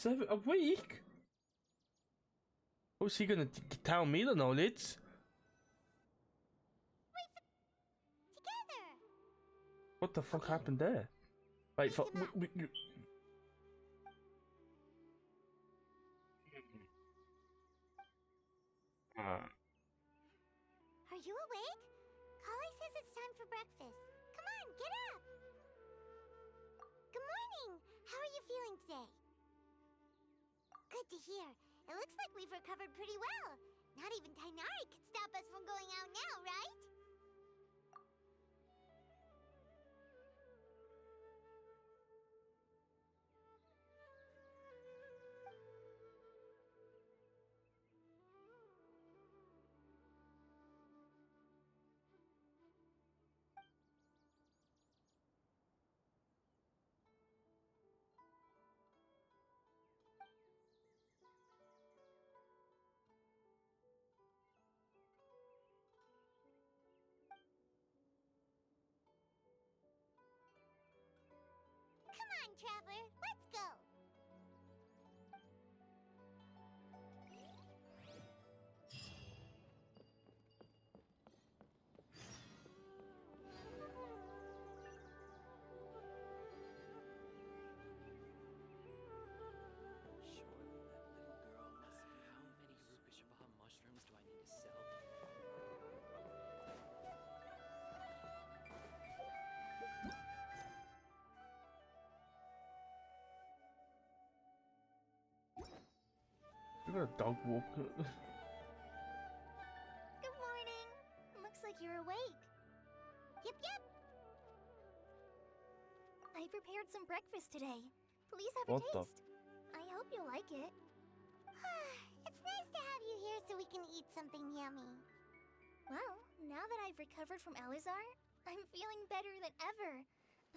7 a week? Who's he gonna tell me the knowledge? Together. What the fuck happened there? Wait for Are you awake? Kali says it's time for breakfast. Come on, get up. Good morning. How are you feeling today? Good to hear. It looks like we've recovered pretty well. Not even Tainari could stop us from going out now, right? Come on, Traveler, let's go. Surely that little girl must be. How many Rupeshabaha mushrooms do I need to sell? You got a dog walker. Good morning. Looks like you're awake. Yep, yep. I prepared some breakfast today. Please have a What the- taste. I hope you'll like it. It's nice to have you here so we can eat something yummy. Well, now that I've recovered from Elazar, I'm feeling better than ever.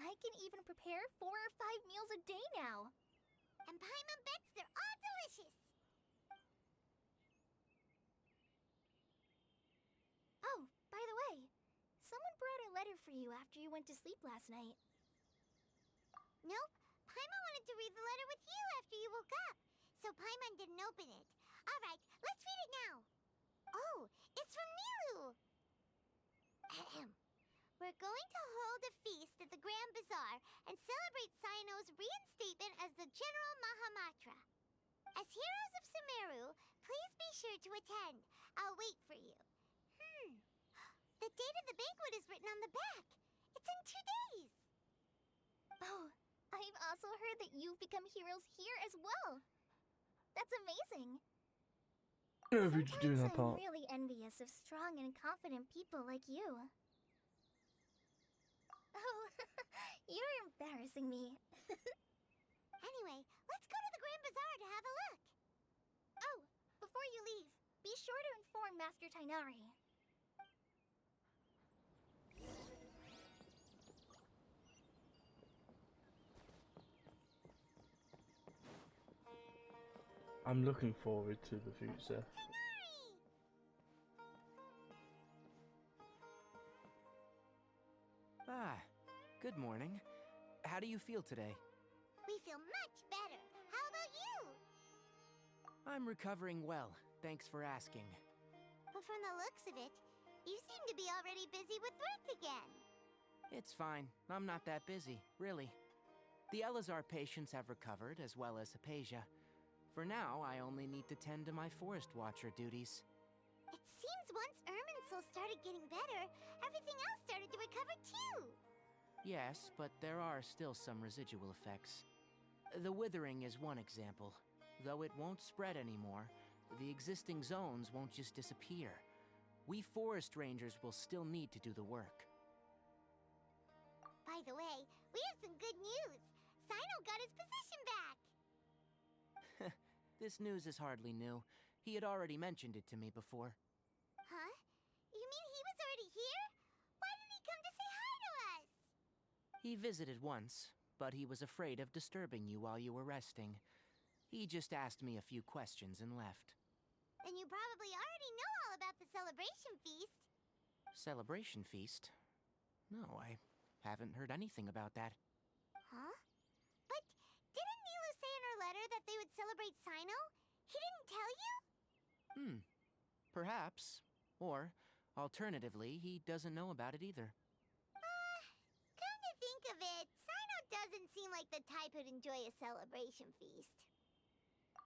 I can even prepare 4 or 5 meals a day now. And Paimon bets they're all delicious. Oh, by the way, someone brought a letter for you after you went to sleep last night. Nope. Paimon wanted to read the letter with you after you woke up, so Paimon didn't open it. All right, let's read it now. Oh, it's from Nilu. Ahem. We're going to hold a feast at the Grand Bazaar and celebrate Cyano's reinstatement as the General Mahamatra. As heroes of Sumeru, please be sure to attend. I'll wait for you. The date of the banquet is written on the back. It's in 2 days. Oh, I've also heard that you've become heroes here as well. That's amazing. Yeah, we're just doing our Sometimes part. I'm really envious of strong and confident people like you. Oh, you're embarrassing me. Anyway, let's go to the Grand Bazaar to have a look. Oh, before you leave, be sure to inform Master Tainari. I'm looking forward to the future. Ah, good morning. How do you feel today? We feel much better. How about you? I'm recovering well, thanks for asking. But from the looks of it, you seem to be already busy with work again. It's fine. I'm not that busy, really. The Elazar patients have recovered, as well as Hypatia. For now, I only need to tend to my Forest Watcher duties. It seems once Irminsul started getting better, everything else started to recover too. Yes, but there are still some residual effects. The withering is one example. Though it won't spread anymore, the existing zones won't just disappear. We forest rangers will still need to do the work. By the way, we have some good news. Sino got his position back. This news is hardly new. He had already mentioned it to me before. Huh? You mean he was already here? Why didn't he come to say hi to us? He visited once, but he was afraid of disturbing you while you were resting. He just asked me a few questions and left. Then you probably already know all about the celebration feast. Celebration feast? No, I haven't heard anything about that. Huh? But didn't Nilu say in her letter letter that they would celebrate Sino? He didn't tell you? Perhaps. Or, alternatively, he doesn't know about it either. Come to think of it, Sino doesn't seem like the type who'd enjoy a celebration feast.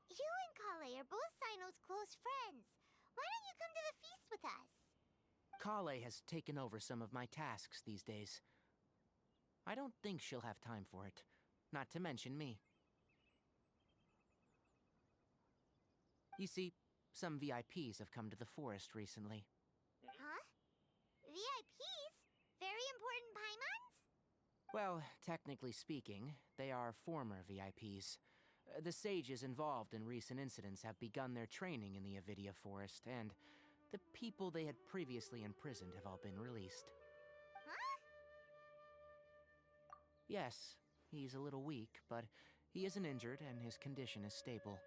You and Kale are both Sino's close friends. Why don't you come to the feast with us? Kale has taken over some of my tasks these days. I don't think she'll have time for it. Not to mention me. You see, some VIPs have come to the forest recently. Huh? VIPs? Very important Paimons? Well, technically speaking, they are former VIPs. The sages involved in recent incidents have begun their training in the Avidia Forest, and the people they had previously imprisoned have all been released. Huh? Yes, he's a little weak, but he isn't injured and his condition is stable.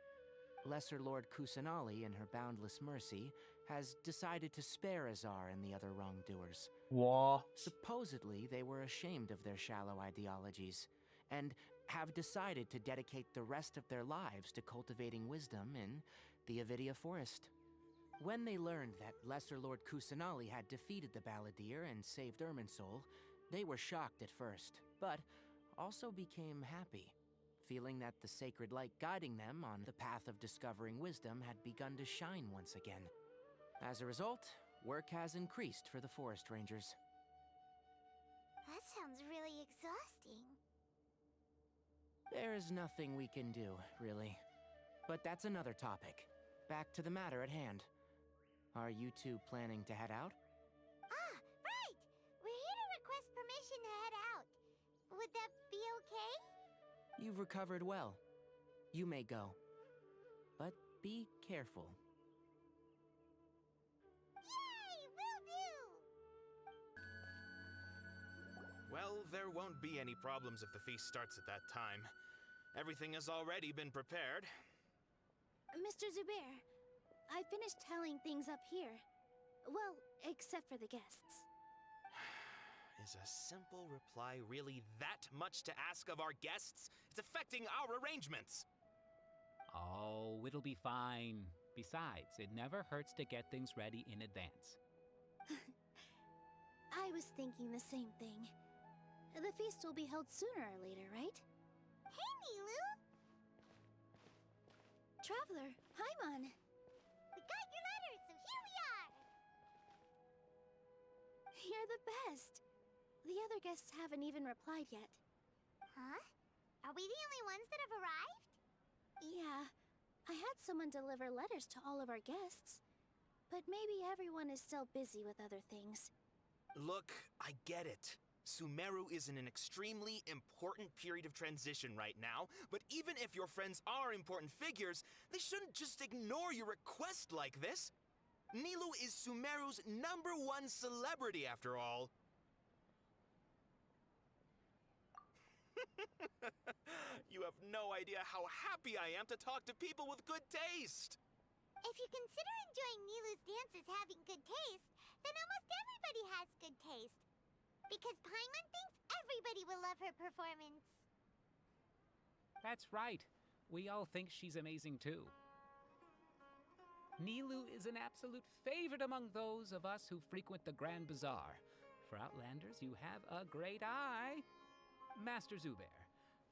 Lesser Lord Kusanali, in her boundless mercy, has decided to spare Azar and the other wrongdoers. What? Supposedly, they were ashamed of their shallow ideologies, and have decided to dedicate the rest of their lives to cultivating wisdom in the Avidia Forest. When they learned that Lesser Lord Kusanali had defeated the Balladeer and saved Irminsul, they were shocked at first, but also became happy, feeling that the sacred light guiding them on the path of discovering wisdom had begun to shine once again. As a result, work has increased for the forest rangers. That sounds really exhausting. There is nothing we can do, really. But that's another topic. Back to the matter at hand. Are you two planning to head out? Ah, right! We're here to request permission to head out. Would that be okay? You've recovered well. You may go. But be careful. Yay! Will do! Well, there won't be any problems if the feast starts at that time. Everything has already been prepared. Mr. Zubair, I finished tallying things up here. Well, except for the guests. Is a simple reply really that much to ask of our guests? It's affecting our arrangements. Oh, it'll be fine. Besides, it never hurts to get things ready in advance. I was thinking the same thing. The feast will be held sooner or later, right? Hey, Nilu! Traveler, Paimon. We got your letter, so here we are! You're the best. The other guests haven't even replied yet. Huh? Are we the only ones that have arrived? Yeah, I had someone deliver letters to all of our guests. But maybe everyone is still busy with other things. Look, I get it. Sumeru is in an extremely important period of transition right now, but even if your friends are important figures, they shouldn't just ignore your request like this. Nilu is Sumeru's #1 celebrity, after all. You have no idea how happy I am to talk to people with good taste. If you consider enjoying Nilu's dances having good taste, then almost everybody has good taste. Because Paimon thinks everybody will love her performance. That's right. We all think she's amazing too. Nilu is an absolute favorite among those of us who frequent the Grand Bazaar. For Outlanders, you have a great eye. Master Zubair,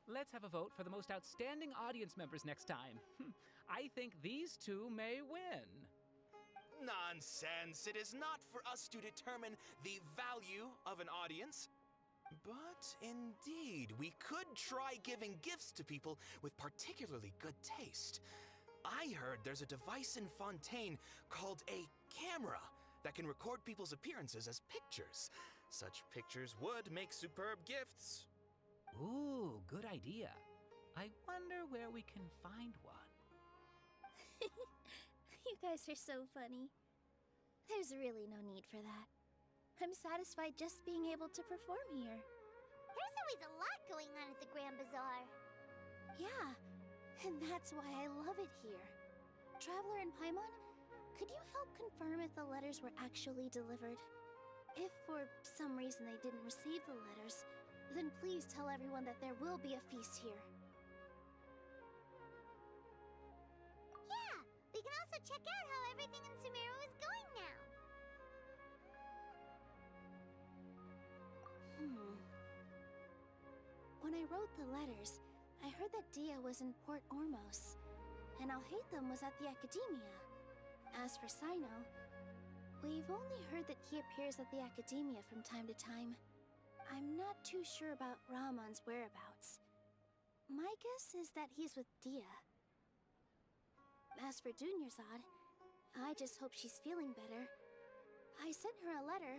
let's have a vote for the most outstanding audience members next time. I think these two may win. Nonsense! It is not for us to determine the value of an audience. But indeed, we could try giving gifts to people with particularly good taste. I heard there's a device in Fontaine called a camera that can record people's appearances as pictures. Such pictures would make superb gifts. Ooh, good idea. I wonder where we can find one. You guys are so funny. There's really no need for that. I'm satisfied just being able to perform here. There's always a lot going on at the Grand Bazaar. Yeah, and that's why I love it here. Traveler and Paimon, could you help confirm if the letters were actually delivered? If for some reason they didn't receive the letters, then please tell everyone that there will be a feast here. check out how everything in Sumeru is going now. When I wrote the letters, I heard that Dia was in Port Ormos, and Alhaitham was at the Academia. As for Sino, we've only heard that he appears at the Academia from time to time. I'm not too sure about Ramon's whereabouts. My guess is that he's with Dia. As for Dunyarzad, I just hope she's feeling better. I sent her a letter,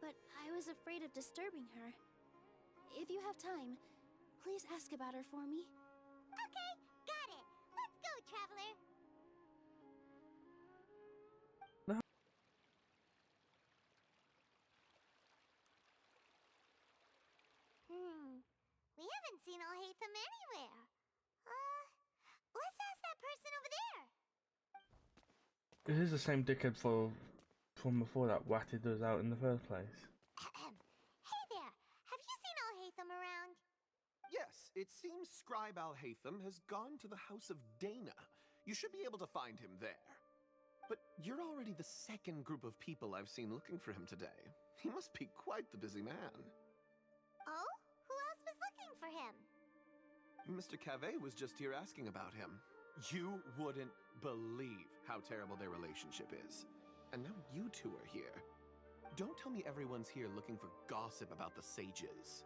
but I was afraid of disturbing her. If you have time, please ask about her for me. Okay, got it. Let's go, Traveler. We haven't seen Alhaitham anywhere. Let's ask that person over there. It is the same dickhead from before that watted us out in the first place. Hey there, have you seen Alhaitham around? Yes, it seems Scribe Alhaitham has gone to the House of Dana. You should be able to find him there. But you're already the second group of people I've seen looking for him today. He must be quite the busy man. Oh? Who else was looking for him? Mr. Cave was just here asking about him. You wouldn't believe how terrible their relationship is. And now you two are here. Don't tell me everyone's here looking for gossip about the sages.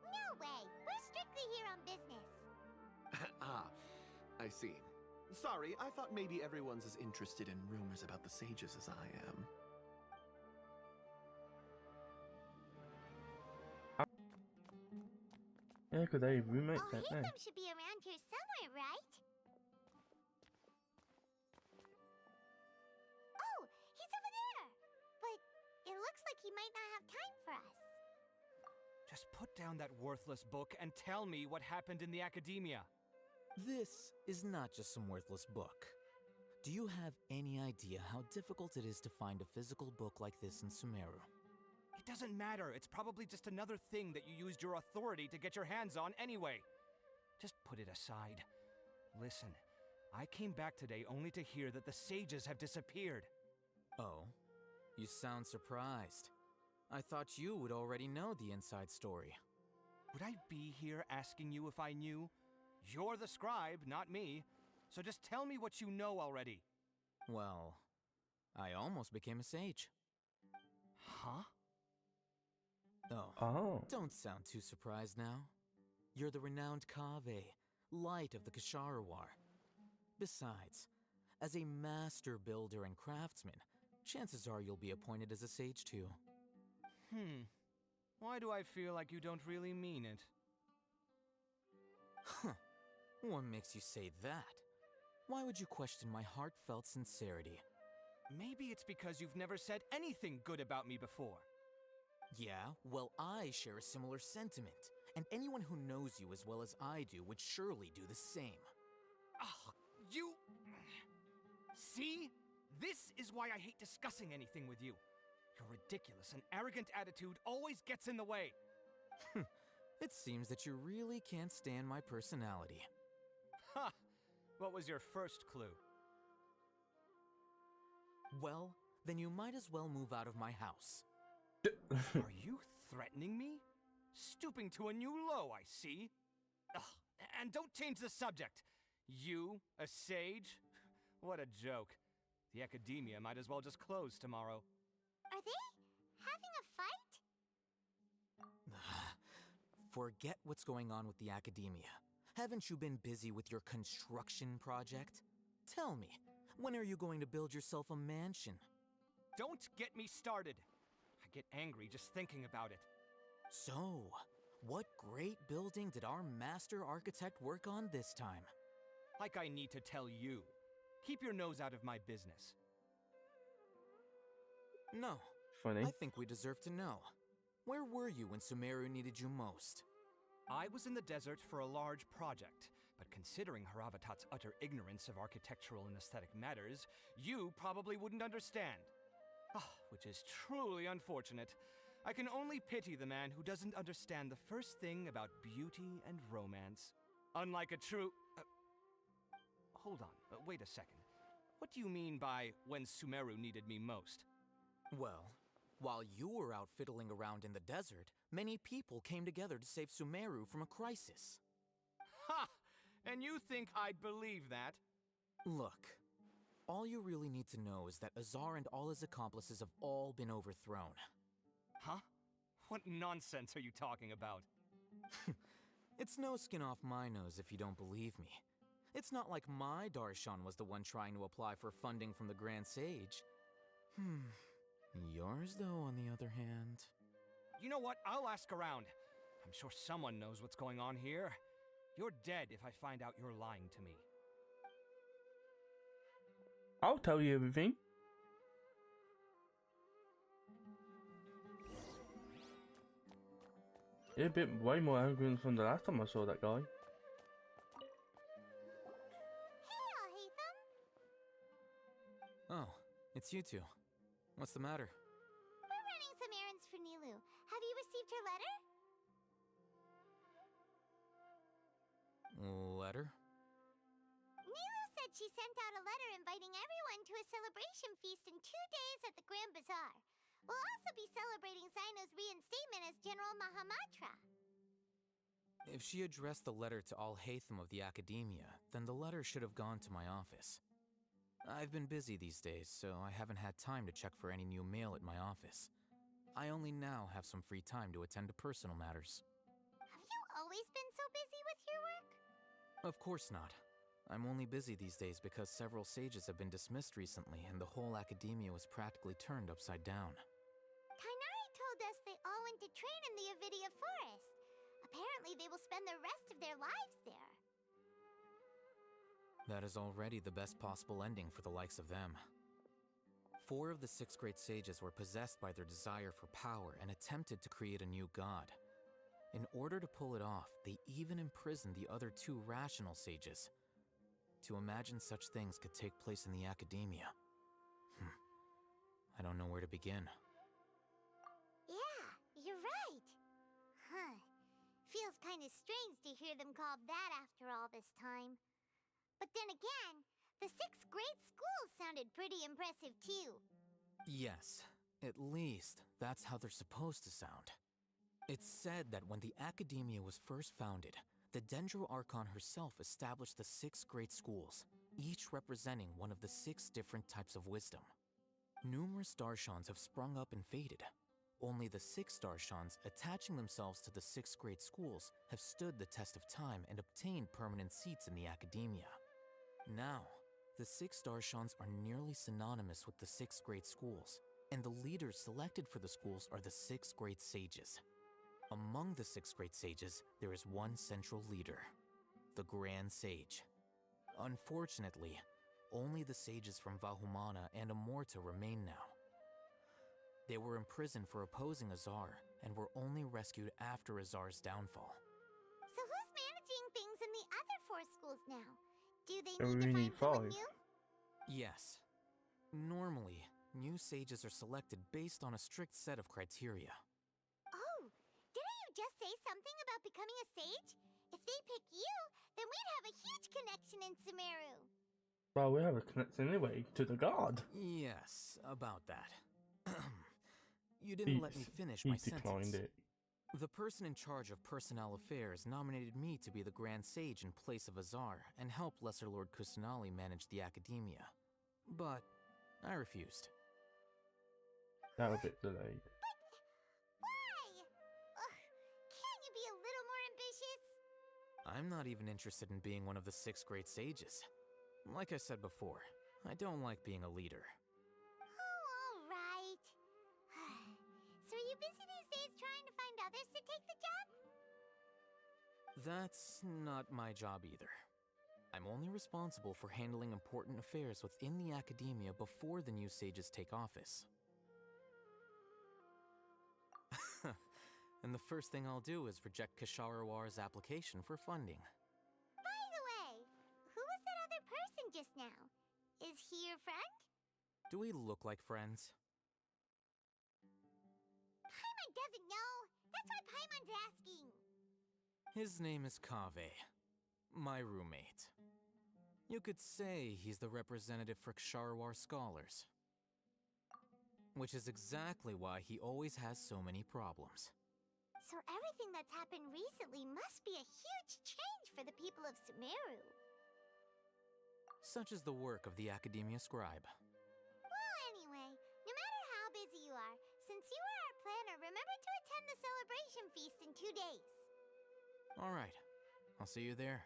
No way! We're strictly here on business. Ah, I see. Sorry, I thought maybe everyone's as interested in rumors about the sages as I am. Yeah, because they roommates, don't they? Alhaitham should be around here somewhere, right? Oh, he's over there! But it looks like he might not have time for us. Just put down that worthless book and tell me what happened in the Academia. This is not just some worthless book. Do you have any idea how difficult it is to find a physical book like this in Sumeru? It doesn't matter. It's probably just another thing that you used your authority to get your hands on anyway. Just put it aside. Listen, I came back today only to hear that the sages have disappeared. Oh, you sound surprised. I thought you would already know the inside story. Would I be here asking you if I knew? You're the scribe, not me. So just tell me what you know already. Well, I almost became a sage. Huh? Oh, don't sound too surprised now. You're the renowned Kaveh, light of the Ksharawar. Besides, as a master builder and craftsman, chances are you'll be appointed as a sage too. Why do I feel like you don't really mean it? Huh. What makes you say that? Why would you question my heartfelt sincerity? Maybe it's because you've never said anything good about me before. Yeah, well, I share a similar sentiment, and anyone who knows you as well as I do would surely do the same. Ah, you... See? This is why I hate discussing anything with you. Your ridiculous and arrogant attitude always gets in the way. It seems that you really can't stand my personality. Ha! What was your first clue? Well, then you might as well move out of my house. Are you threatening me? Stooping to a new low, I see. Ugh, and don't change the subject. You, a sage? What a joke. The Academia might as well just close tomorrow. Are they having a fight? Forget what's going on with the Academia. Haven't you been busy with your construction project? Tell me, when are you going to build yourself a mansion? Don't get me started. I get angry just thinking about it. So, what great building did our master architect work on this time? Like I need to tell you. Keep your nose out of my business. No. Funny. I think we deserve to know. Where were you when Sumeru needed you most? I was in the desert for a large project, but considering Haravatat's utter ignorance of architectural and aesthetic matters, you probably wouldn't understand. Which is truly unfortunate. I can only pity the man who doesn't understand the first thing about beauty and romance. Unlike a true... hold on, wait a second. What do you mean by when Sumeru needed me most? Well, while you were out fiddling around in the desert, many people came together to save Sumeru from a crisis. Ha! And you think I'd believe that? Look, all you really need to know is that Azar and all his accomplices have all been overthrown. Huh? What nonsense are you talking about? It's no skin off my nose if you don't believe me. It's not like my Darshan was the one trying to apply for funding from the Grand Sage. Yours, though, on the other hand... You know what? I'll ask around. I'm sure someone knows what's going on here. You're dead if I find out you're lying to me. I'll tell you everything. You're a bit way more angry than from the last time I saw that guy. Hey, Alhaitham! Oh, it's you two. What's the matter? We're running some errands for Nilu. Have you received her letter? Letter? Nilu said she sent out a letter inviting everyone to a celebration feast in 2 days at the Grand Bazaar. We'll also be celebrating Zaino's reinstatement as General Mahamatra. If she addressed the letter to Alhaitham of the Academia, then the letter should have gone to my office. I've been busy these days, so I haven't had time to check for any new mail at my office. I only now have some free time to attend to personal matters. Have you always been so busy with your work? Of course not. I'm only busy these days because several sages have been dismissed recently and the whole Academia was practically turned upside down. Kainari told us they all went to train in the Avidia Forest. Apparently they will spend the rest of their lives there. That is already the best possible ending for the likes of them. 4 of the 6 great sages were possessed by their desire for power and attempted to create a new god. In order to pull it off, they even imprisoned the other 2 rational sages. To imagine such things could take place in the Academia. I don't know where to begin. Yeah, you're right. Huh. Feels kind of strange to hear them called that after all this time. But then again, the 6 great schools sounded pretty impressive too. Yes, at least that's how they're supposed to sound. It's said that when the Academia was first founded, the Dendro Archon herself established the 6 great schools, each representing one of the 6 different types of wisdom. Numerous Darshans have sprung up and faded. Only the 6 Darshans, attaching themselves to the 6 great schools, have stood the test of time and obtained permanent seats in the Academia. Now, the 6 Darshans are nearly synonymous with the 6 great schools, and the leaders selected for the schools are the 6 great sages. Among the 6 great sages, there is one central leader, the Grand Sage. Unfortunately, only the sages from Vahumana and Amorta remain now. They were imprisoned for opposing Azar, and were only rescued after Azar's downfall. So who's managing things in the other 4 schools now? Do they So need we to need find someone 5. new? Yes. Normally, new sages are selected based on a strict set of criteria. Oh, didn't you just say something about becoming a sage? If they pick you, then we'd have a huge connection in Sumeru. Well, we have a connection anyway to the god. Yes, about that. You didn't let me finish my He declined sentence. it. The person in charge of personnel affairs nominated me to be the Grand Sage in place of Azar and help Lesser Lord Kusanali manage the Academia. But I refused. That was a bit delayed. Why? Ugh, can't you be a little more ambitious? I'm not even interested in being one of the 6 great sages. Like I said before, I don't like being a leader. Oh, all right. So are you busy these days trying to find others to take the job? That's not my job either. I'm only responsible for handling important affairs within the Academia before the new sages take office. And the first thing I'll do is reject Kasharawar's application for funding. By the way, who was that other person just now? Is he your friend? Do we look like friends? Paimon doesn't know. That's why Paimon's asking. His name is Kaveh, my roommate. You could say he's the representative for Ksharawar scholars. Which is exactly why he always has so many problems. So everything that's happened recently must be a huge change for the people of Sumeru. Such is the work of the Academia Scribe. Well, anyway, no matter how busy you are, since you are our planner, remember to attend the celebration feast in 2 days. Alright, I'll see you there.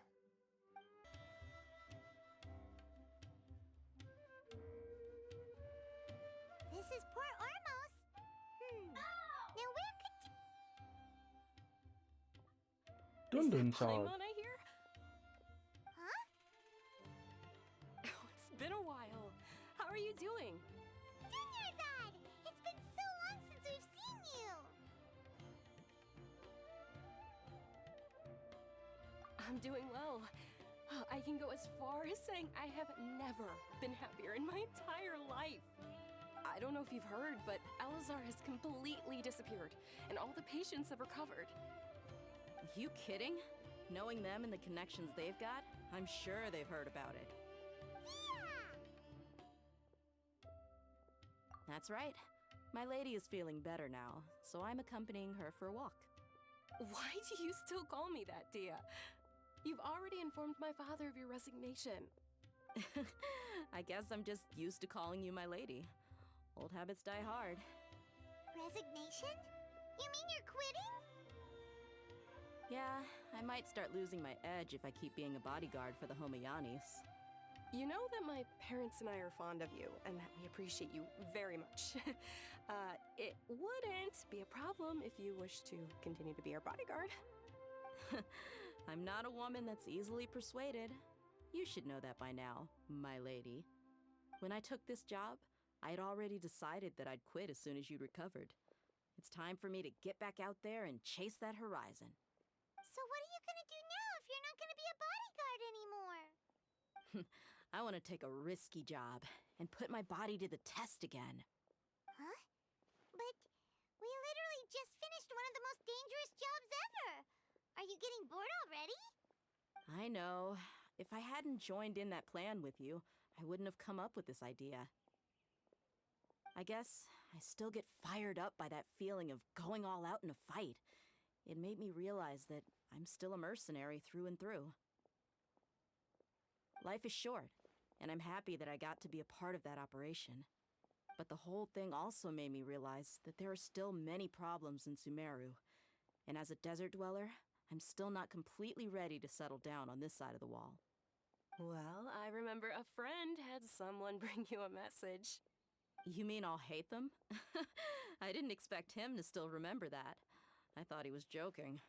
This is Port Ormos. Now where could... Dundun Sard. Paimon, I hear? Huh? Oh, it's been a while. How are you doing? Dunyarzad! It's been so long since we've seen you! I'm doing well. I can go as far as saying I have never been happier in my entire life. I don't know if you've heard, but Elazar has completely disappeared, and all the patients have recovered. You kidding? Knowing them and the connections they've got, I'm sure they've heard about it. That's right. My lady is feeling better now, so I'm accompanying her for a walk. Why do you still call me that, Dia? You've already informed my father of your resignation. I guess I'm just used to calling you my lady. Old habits die hard. Resignation? You mean you're quitting? Yeah, I might start losing my edge if I keep being a bodyguard for the Homayanis. You know that my parents and I are fond of you, and that we appreciate you very much. It wouldn't be a problem if you wish to continue to be our bodyguard. I'm not a woman that's easily persuaded. You should know that by now, my lady. When I took this job, I had already decided that I'd quit as soon as you'd recovered. It's time for me to get back out there and chase that horizon. So what are you gonna do now if you're not gonna be a bodyguard anymore? I want to take a risky job and put my body to the test again. Huh? But we literally just finished one of the most dangerous jobs ever! Are you getting bored already? I know. If I hadn't joined in that plan with you, I wouldn't have come up with this idea. I guess I still get fired up by that feeling of going all out in a fight. It made me realize that I'm still a mercenary through and through. Life is short, and I'm happy that I got to be a part of that operation. But the whole thing also made me realize that there are still many problems in Sumeru, and as a desert dweller, I'm still not completely ready to settle down on this side of the wall. Well, I remember a friend had someone bring you a message. You mean I'll hate them? I didn't expect him to still remember that. I thought he was joking.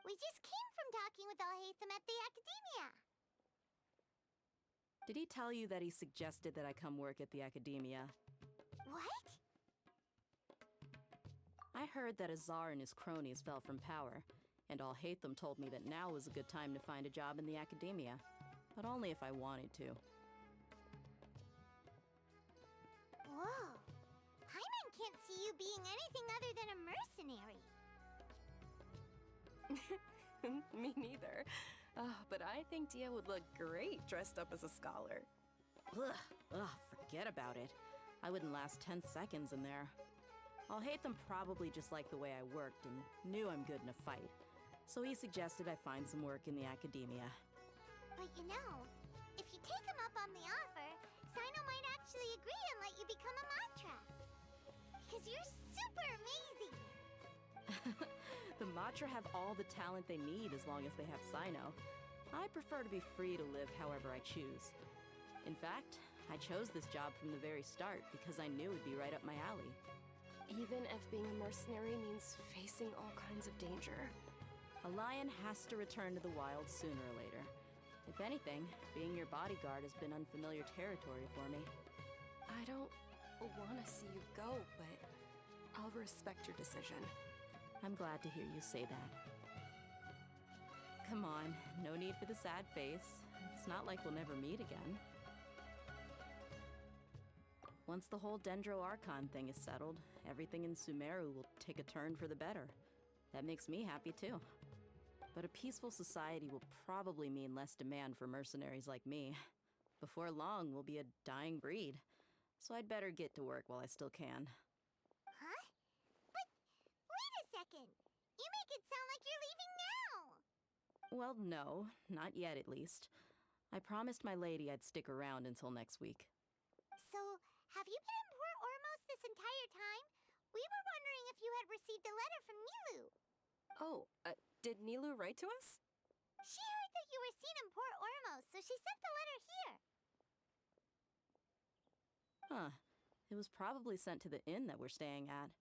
We just came from talking with Alhaitham at the Academia. Did he tell you that he suggested that I come work at the Academia? What? I heard that Azar and his cronies fell from power, and Alhaitham told me that now was a good time to find a job in the Academia, but only if I wanted to. Whoa. Paimon can't see you being anything other than a mercenary. Me neither. But I think Dia would look great dressed up as a scholar. Ugh, forget about it. I wouldn't last 10 seconds in there. Alhaitham probably just liked the way I worked and knew I'm good in a fight, so he suggested I find some work in the Academia. But you know, if you take him up on the offer, Sino might actually agree and let you become a Matra. Because you're super amazing! The Matra have all the talent they need as long as they have Sino. I prefer to be free to live however I choose. In fact, I chose this job from the very start because I knew it'd be right up my alley. Even if being a mercenary means facing all kinds of danger. A lion has to return to the wild sooner or later. If anything, being your bodyguard has been unfamiliar territory for me. I don't want to see you go, but I'll respect your decision. I'm glad to hear you say that. Come on, no need for the sad face. It's not like we'll never meet again. Once the whole Dendro Archon thing is settled, everything in Sumeru will take a turn for the better. That makes me happy too. but a peaceful society will probably mean less demand for mercenaries like me. Before long, we'll be a dying breed. So I'd better get to work while I still can. Huh? But wait a second. You make it sound like you're leaving now. Well, no, not yet at least. I promised my lady I'd stick around until next week. So, have you been in Port Ormos this entire time? We were wondering if you had received a letter from Nilu. Oh, did Nilu write to us? She heard that you were seen in Port Ormos, so she sent the letter here. Huh. It was probably sent to the inn that we're staying at.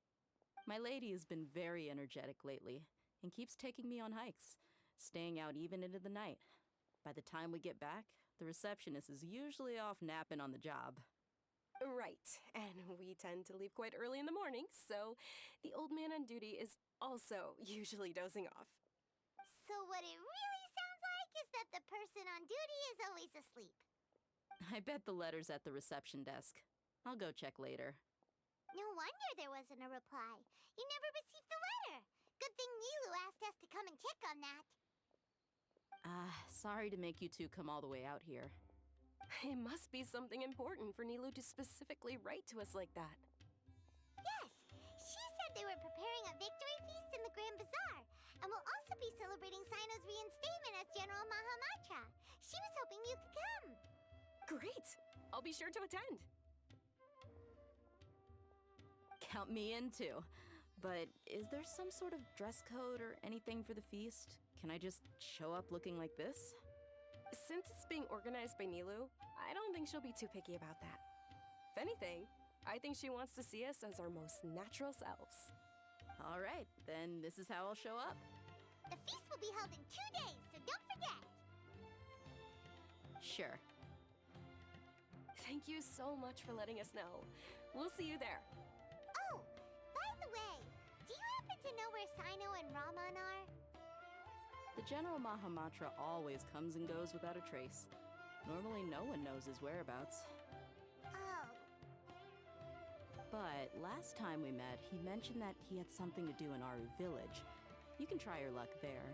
My lady has been very energetic lately and keeps taking me on hikes, staying out even into the night. By the time we get back, the receptionist is usually off napping on the job. Right, and we tend to leave quite early in the morning, so the old man on duty is also usually dozing off. So what it really sounds like is that the person on duty is always asleep. I bet the letter's at the reception desk. I'll go check later. No wonder there wasn't a reply. You never received the letter. Good thing Nilu asked us to come and check on that. Sorry to make you two come all the way out here. It must be something important for Nilu to specifically write to us like that. Yes, she said they were preparing a victory feast in the Grand Bazaar, and will also be celebrating Sino's reinstatement as General Mahamatra. She was hoping you could come. Great! I'll be sure to attend. Count me in too. But is there some sort of dress code or anything for the feast? Can I just show up looking like this? Since it's being organized by Nilu, I don't think she'll be too picky about that. If anything, I think she wants to see us as our most natural selves. All right, then this is how I'll show up. The feast will be held in 2 days, so don't forget. Sure. Thank you so much for letting us know. We'll see you there. Oh, by the way, do you happen to know where Sino and Raman are? The General Mahamatra always comes and goes without a trace. Normally no one knows his whereabouts. Oh. But last time we met, he mentioned that he had something to do in Aru Village. You can try your luck there.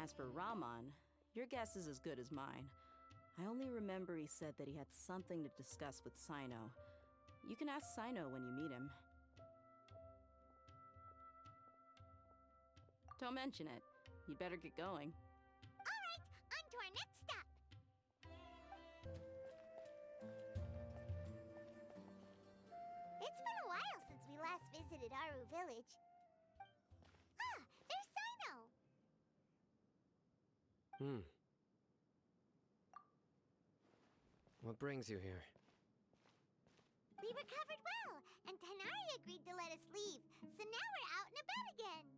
As for Raman, your guess is as good as mine. I only remember he said that he had something to discuss with Sino. You can ask Sino when you meet him. Don't mention it. You'd better get going. All right, on to our next stop. It's been a while since we last visited Aru Village. Ah, there's Sino. What brings you here? We recovered well, and Tanari agreed to let us leave, so now we're out and about again.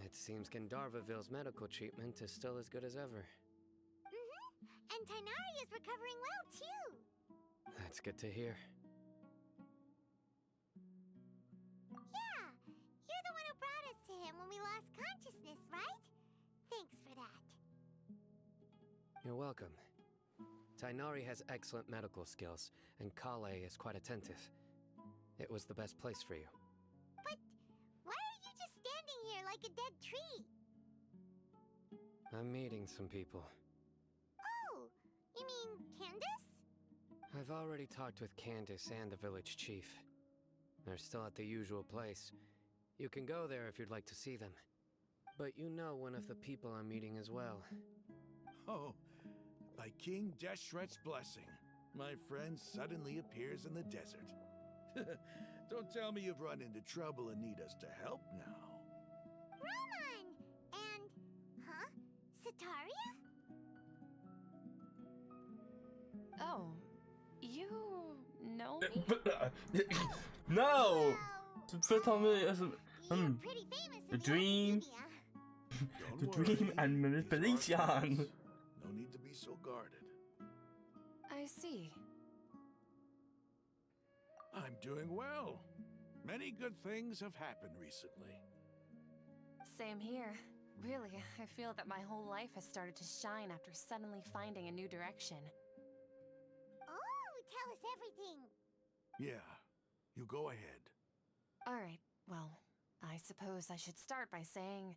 It seems Gandharvaville's medical treatment is still as good as ever. And Tanari is recovering well, too. That's good to hear. Yeah, you're the one who brought us to him when we lost consciousness, right? Thanks for that. You're welcome. Tainari has excellent medical skills, and Kale is quite attentive. It was the best place for you. But why are you just standing here like a dead tree? I'm meeting some people. Oh, you mean Candace? I've already talked with Candace and the village chief. They're still at the usual place. You can go there if you'd like to see them. But you know one of the people I'm meeting as well. Oh, by King Deshret's blessing, my friend suddenly appears in the desert. Don't tell me you've run into trouble and need us to help now. Roman! And... huh? Sataria? Oh, you know me? No! First time You're pretty famous The in dream. Akademia. The Don't dream worry, and these are manipulation. friends. No need to be so guarded. I see. I'm doing well. Many good things have happened recently. Same here. Really, I feel that my whole life has started to shine after suddenly finding a new direction. Oh, tell us everything. Yeah, you go ahead. Alright, well, I suppose I should start by saying...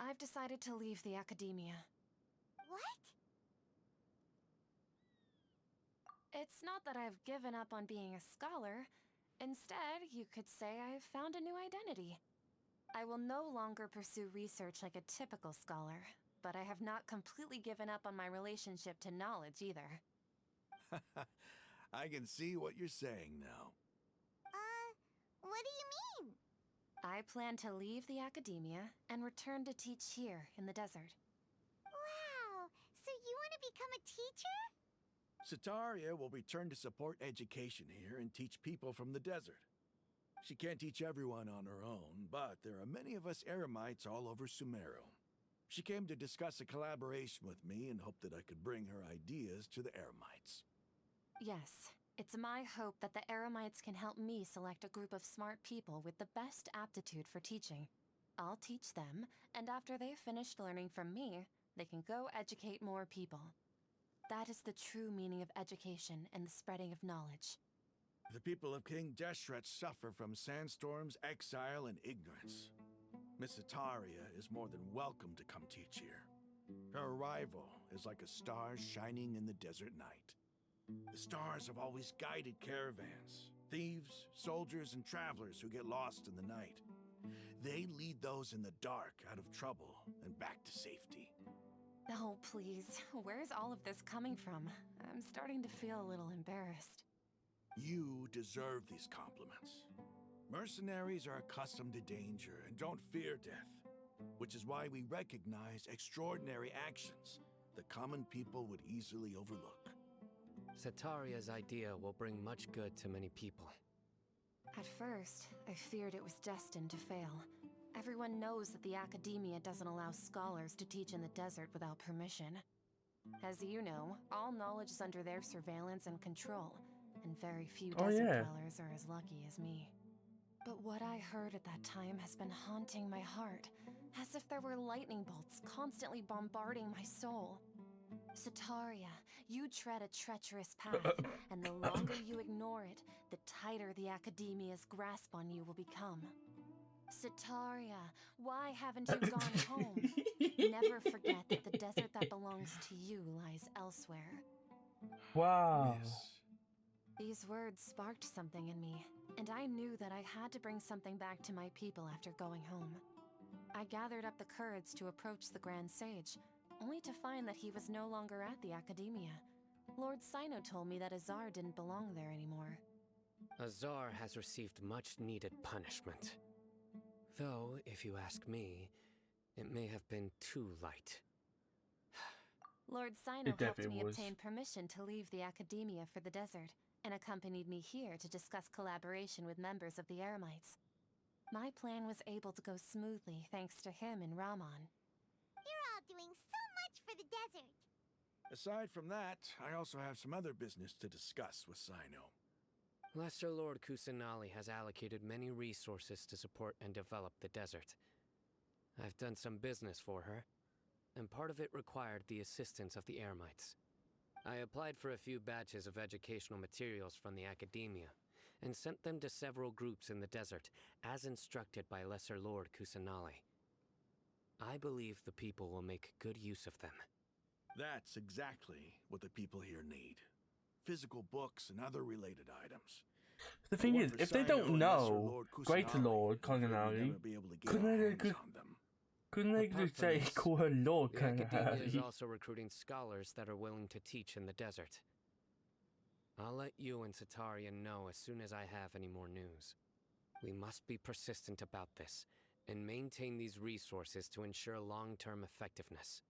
I've decided to leave the academia. What? It's not that I've given up on being a scholar. Instead, you could say I've found a new identity. I will no longer pursue research like a typical scholar, but I have not completely given up on my relationship to knowledge either. I can see what you're saying now. What do you mean? I plan to leave the academia and return to teach here in the desert. Wow, so you want to become a teacher? Sataria will return to support education here and teach people from the desert. She can't teach everyone on her own, but there are many of us Eremites all over Sumeru. She came to discuss a collaboration with me and hoped that I could bring her ideas to the Eremites. Yes, it's my hope that the Eremites can help me select a group of smart people with the best aptitude for teaching. I'll teach them, and after they've finished learning from me, they can go educate more people. That is the true meaning of education and the spreading of knowledge. The people of King Deshret suffer from sandstorms, exile, and ignorance. Miss Sataria is more than welcome to come teach here. Her arrival is like a star shining in the desert night. The stars have always guided caravans, thieves, soldiers, and travelers who get lost in the night. They lead those in the dark out of trouble and back to safety. Oh, please. Where's all of this coming from? I'm starting to feel a little embarrassed. You deserve these compliments. Mercenaries are accustomed to danger and don't fear death, which is why we recognize extraordinary actions that common people would easily overlook. Sataria's idea will bring much good to many people. At first, I feared it was destined to fail. Everyone knows that the academia doesn't allow scholars to teach in the desert without permission. As you know, all knowledge is under their surveillance and control, and very few desert dwellers are as lucky as me. But what I heard at that time has been haunting my heart, as if there were lightning bolts constantly bombarding my soul. Sataria, you tread a treacherous path, and the longer you ignore it, the tighter the academia's grasp on you will become. Sataria, why haven't you gone home? Never forget that the desert that belongs to you lies elsewhere. Wow. Miss. These words sparked something in me, and I knew that I had to bring something back to my people after going home. I gathered up the courage to approach the Grand Sage, only to find that he was no longer at the Academia. Lord Sino told me that Azar didn't belong there anymore. Azar has received much-needed punishment. Though, if you ask me, it may have been too light. Lord Sino helped me obtain permission to leave the Academia for the desert, and accompanied me here to discuss collaboration with members of the Eremites. My plan was able to go smoothly thanks to him and Rahman. You're all doing so much for the desert. Aside from that, I also have some other business to discuss with Sino. Lesser Lord Kusanali has allocated many resources to support and develop the desert. I've done some business for her, and part of it required the assistance of the Eremites. I applied for a few batches of educational materials from the Academia, and sent them to several groups in the desert, as instructed by Lesser Lord Kusanali. I believe the people will make good use of them. That's exactly what the people here need. Physical books and other related items. The thing is, if they don't know Greater Lord Kusanali, couldn't they just say call her Lord the Academia is Kusanali? also recruiting scholars that are willing to teach in the desert. I'll let you and Sataria know as soon as I have any more news. We must be persistent about this, and maintain these resources to ensure long-term effectiveness.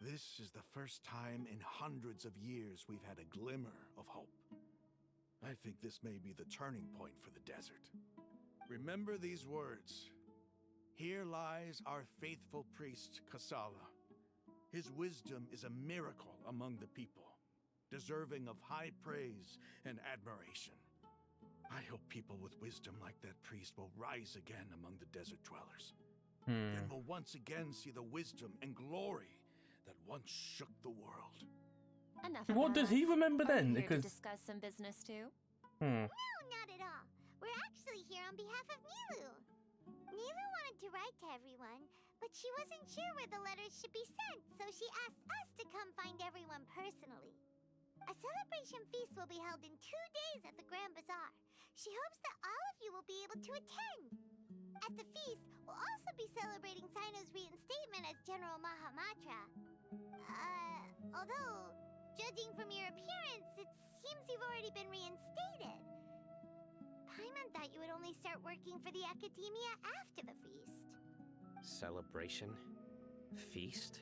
This is the first time in hundreds of years we've had a glimmer of hope. I think this may be the turning point for the desert. Remember these words. Here lies our faithful priest, Kasala. His wisdom is a miracle among the people, deserving of high praise and admiration. I hope people with wisdom like that priest will rise again among the desert dwellers. Then we'll once again see the wisdom and glory that once shook the world. Enough What does he remember then? Here Because to discuss some business too. No, not at all. We're actually here on behalf of Nilu. Nilu wanted to write to everyone, But she wasn't sure where the letters should be sent, so she asked us to come find everyone personally. A celebration feast will be held in 2 days at the Grand Bazaar. She hopes that all of you will be able to attend. At the feast, we'll also be celebrating Sino's reinstatement as General Mahamatra. Although, judging from your appearance, it seems you've already been reinstated. Paimon thought you would only start working for the Academia after the feast. Celebration? Feast?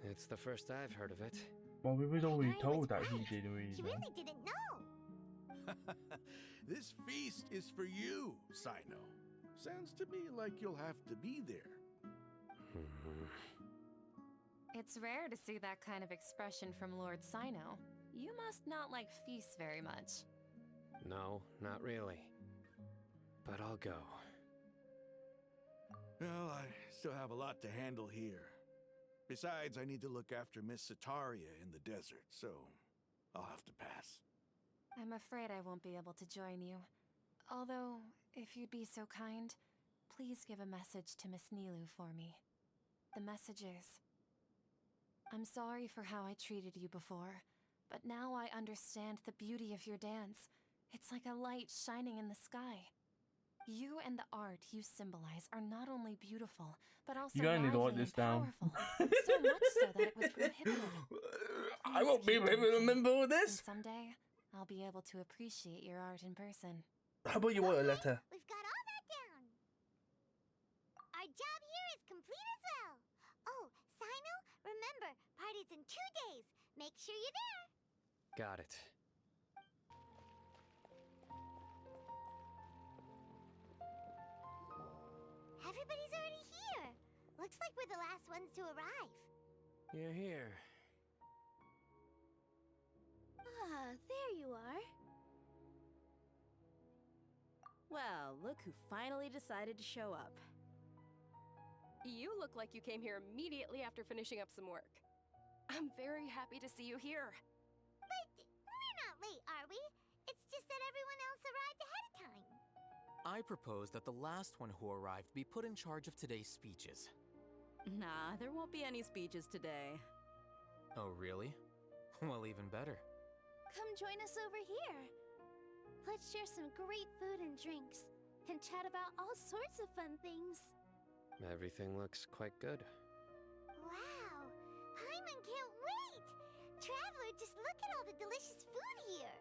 It's the first I've heard of it. Well, we was already Henry told was that right. he didn't really She know. really didn't know. This feast is for you, Sino. Sounds to me like you'll have to be there. It's rare to see that kind of expression from Lord Sino. You must not like feasts very much. No, not really. But I'll go. Well, I still have a lot to handle here. Besides, I need to look after Miss Sataria in the desert, so I'll have to pass. I'm afraid I won't be able to join you. Although, if you'd be so kind, please give a message to Miss Nilu for me. The message is, I'm sorry for how I treated you before, but now I understand the beauty of your dance. It's like a light shining in the sky. You and the art you symbolize are not only beautiful, but also You're gonna need to write lively this and down. powerful. So much so that it was prohibited. I won't be able to remember all this. And someday, I'll be able to appreciate your art in person. How about you write a letter? We've got all that down. Our job here is complete as well. Oh, Sino, remember, party's in 2 days. Make sure you're there. Got it. Everybody's already here. Looks like we're the last ones to arrive. You're here. Ah, there you are. Well, look who finally decided to show up. You look like you came here immediately after finishing up some work. I'm very happy to see you here. But we're not late, are we? It's just that everyone else arrived ahead of time. I propose that the last one who arrived be put in charge of today's speeches. Nah, there won't be any speeches today. Oh, really? Well, even better. Come join us over here. Let's share some great food and drinks, and chat about all sorts of fun things. Everything looks quite good. Wow, Paimon can't wait! Traveler, just look at all the delicious food here.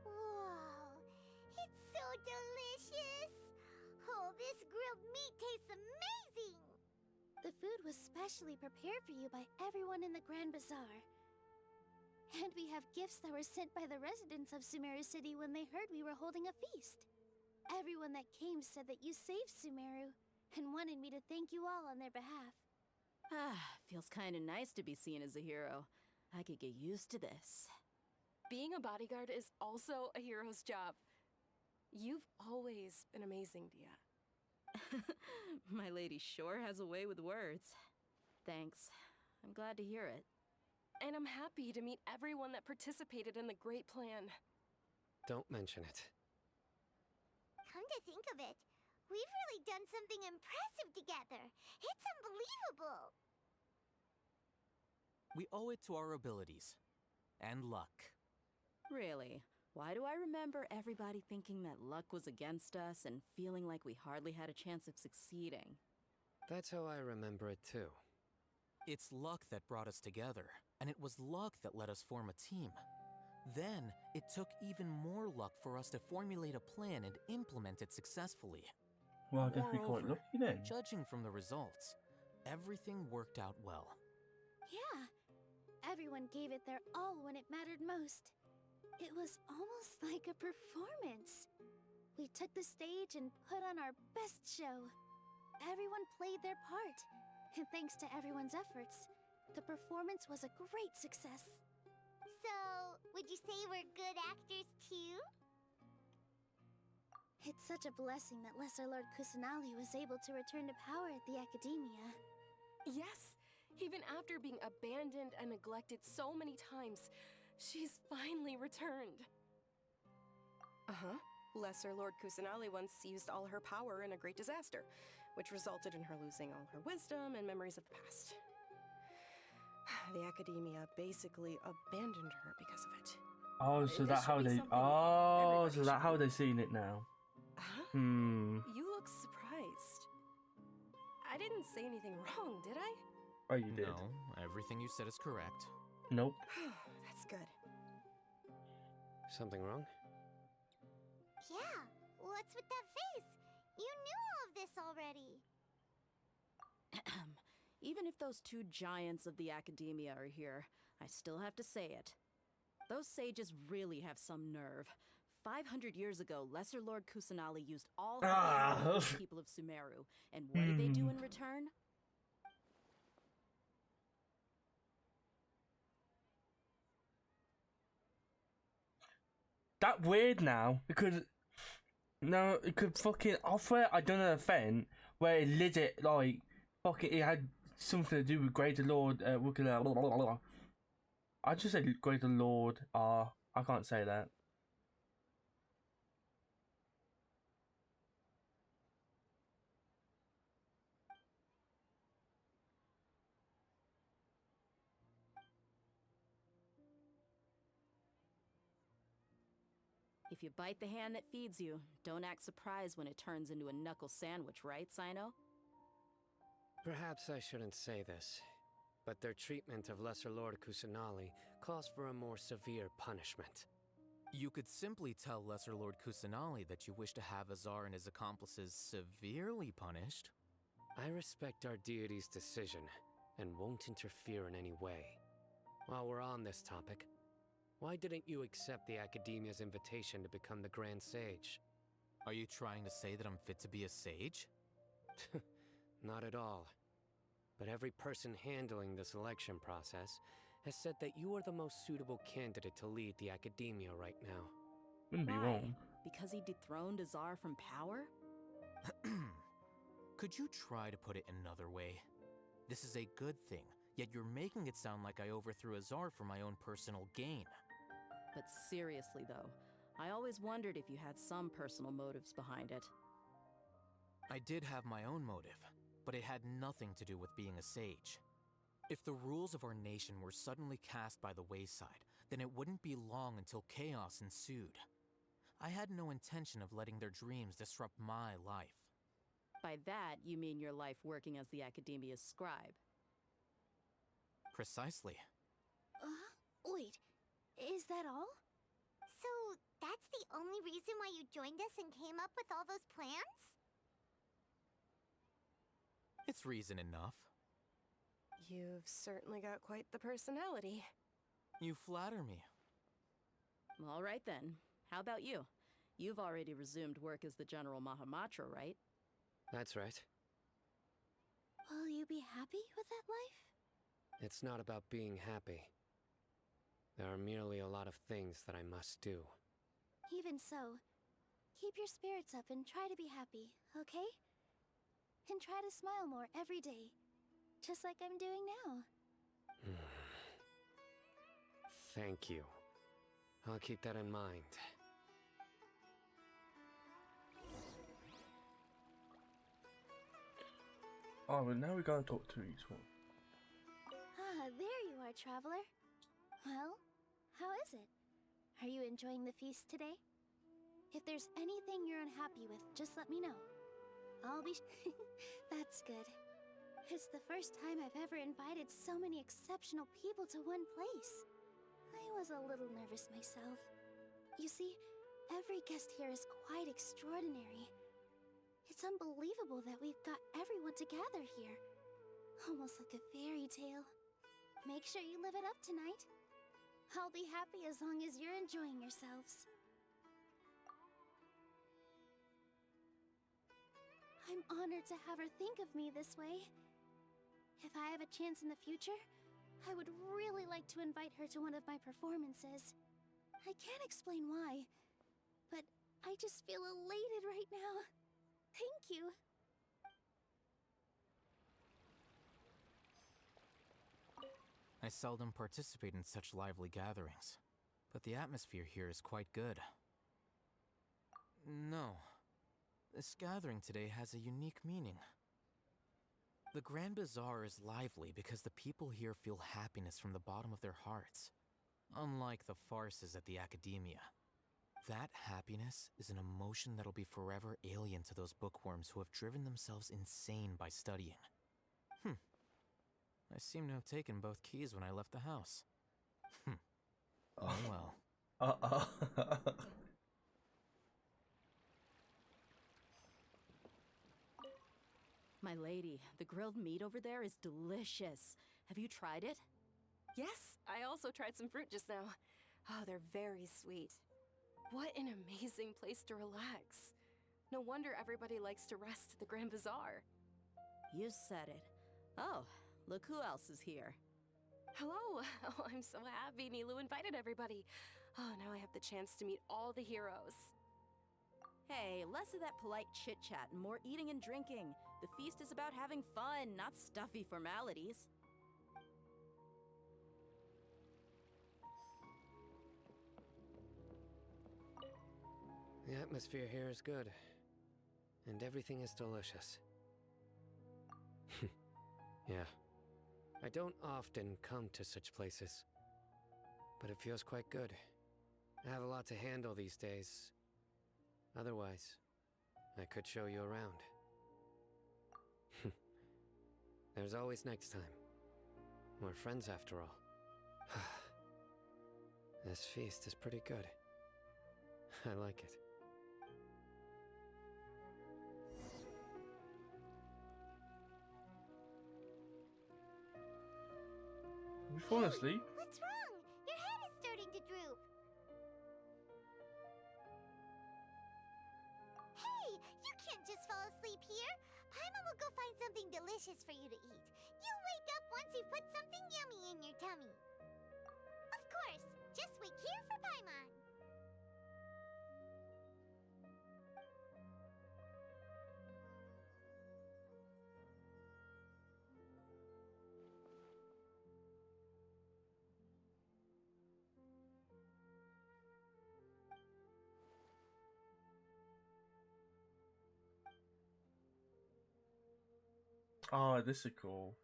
Whoa, it's so delicious! Oh, this grilled meat tastes amazing! The food was specially prepared for you by everyone in the Grand Bazaar. And we have gifts that were sent by the residents of Sumeru City when they heard we were holding a feast. Everyone that came said that you saved Sumeru, and wanted me to thank you all on their behalf. Ah, feels kinda nice to be seen as a hero. I could get used to this. Being a bodyguard is also a hero's job. You've always been amazing, Dia. My lady sure has a way with words. Thanks. I'm glad to hear it. And I'm happy to meet everyone that participated in the great plan. Don't mention it. Come to think of it, we've really done something impressive together. It's unbelievable. We owe it to our abilities. And luck. Really? Why do I remember everybody thinking that luck was against us and feeling like we hardly had a chance of succeeding? That's how I remember it too. It's luck that brought us together, and it was luck that let us form a team. Then, it took even more luck for us to formulate a plan and implement it successfully. Well, I guess we quite Moreover, lucky then. judging from the results, everything worked out well. Yeah, everyone gave it their all when it mattered most. It was almost like a performance. We took the stage and put on our best show. Everyone played their part, and thanks to everyone's efforts, the performance was a great success. So, would you say we're good actors too? It's such a blessing that Lesser Lord Kusanali was able to return to power at the Academia. Yes, even after being abandoned and neglected so many times, she's finally returned. Uh-huh. Lesser Lord Kusanali once used all her power in a great disaster, which resulted in her losing all her wisdom and memories of the past. The Academia basically abandoned her because of it. Oh, so This that should how be they? something Oh, so everybody that should how know. they seen it now? Huh? Hmm. You look surprised. I didn't say anything wrong, did I? Oh, you did. No, everything you said is correct. Nope. That's good. Something wrong? Yeah, what's with that face? You knew all of this already. Even if those two giants of the Academia are here, I still have to say it. Those sages really have some nerve. 500 years ago, Lesser Lord Kusanali used all her power for the people of Sumeru, and what did they do in return? That weird now because no, it could fucking offer. I done an event where it lit it like fucking. It had something to do with Greater Lord. I just said Greater Lord. I can't say that. If you bite the hand that feeds you, don't act surprised when it turns into a knuckle sandwich, right, Sino? Perhaps I shouldn't say this, but their treatment of Lesser Lord Kusanali calls for a more severe punishment. You could simply tell Lesser Lord Kusanali that you wish to have Azar and his accomplices severely punished. I respect our deity's decision, and won't interfere in any way. While we're on this topic, why didn't you accept the Academia's invitation to become the Grand Sage? Are you trying to say that I'm fit to be a sage? Not at all. But every person handling the selection process has said that you are the most suitable candidate to lead the Academia right now. Wouldn't be Why? wrong. Because he dethroned Azar from power? Could you try to put it another way? This is a good thing, yet you're making it sound like I overthrew Azar for my own personal gain. But seriously, though, I always wondered if you had some personal motives behind it. I did have my own motive, but it had nothing to do with being a sage. If the rules of our nation were suddenly cast by the wayside, then it wouldn't be long until chaos ensued. I had no intention of letting their dreams disrupt my life. By that, you mean your life working as the Academia's scribe. Precisely. Wait, is that all? So, that's the only reason why you joined us and came up with all those plans? It's reason enough. You've certainly got quite the personality. You flatter me. All right then. How about you? You've already resumed work as the General Mahamatra, right? That's right. Will you be happy with that life? It's not about being happy. There are merely a lot of things that I must do. Even so, keep your spirits up and try to be happy, okay? And try to smile more every day, just like I'm doing now. Thank you. I'll keep that in mind. Oh, but now we gotta talk to each one. Ah, there you are, traveler. Well, how is it? Are you enjoying the feast today? If there's anything you're unhappy with, just let me know. I'll be... That's good. It's the first time I've ever invited so many exceptional people to one place. I was a little nervous myself. You see, every guest here is quite extraordinary. It's unbelievable that we've got everyone together here. Almost like a fairy tale. Make sure you live it up tonight. I'll be happy as long as you're enjoying yourselves. I'm honored to have her think of me this way. If I have a chance in the future, I would really like to invite her to one of my performances. I can't explain why, but I just feel elated right now. Thank you. I seldom participate in such lively gatherings, but the atmosphere here is quite good. No. This gathering today has a unique meaning. The Grand Bazaar is lively because the people here feel happiness from the bottom of their hearts, unlike the farces at the Academia. That happiness is an emotion that'll be forever alien to those bookworms who have driven themselves insane by studying. I seem to have taken both keys when I left the house. Oh well. Uh-oh. My lady, the grilled meat over there is delicious. Have you tried it? Yes, I also tried some fruit just now. Oh, they're very sweet. What an amazing place to relax. No wonder everybody likes to rest at the Grand Bazaar. You said it. Oh, look who else is here. Hello! Oh, I'm so happy Nilu invited everybody. Oh, now I have the chance to meet all the heroes. Hey, less of that polite chit-chat and more eating and drinking. The feast is about having fun, not stuffy formalities. The atmosphere here is good, and everything is delicious. Yeah. I don't often come to such places, but it feels quite good. I have a lot to handle these days. Otherwise, I could show you around. There's always next time. We're friends after all. This feast is pretty good. I like it. You falling asleep? What's wrong? Your head is starting to droop. Hey, you can't just fall asleep here. Paimon will go find something delicious for you to eat. You'll wake up once you put something yummy in your tummy. Of course, just wait here for Paimon. Oh, this is cool.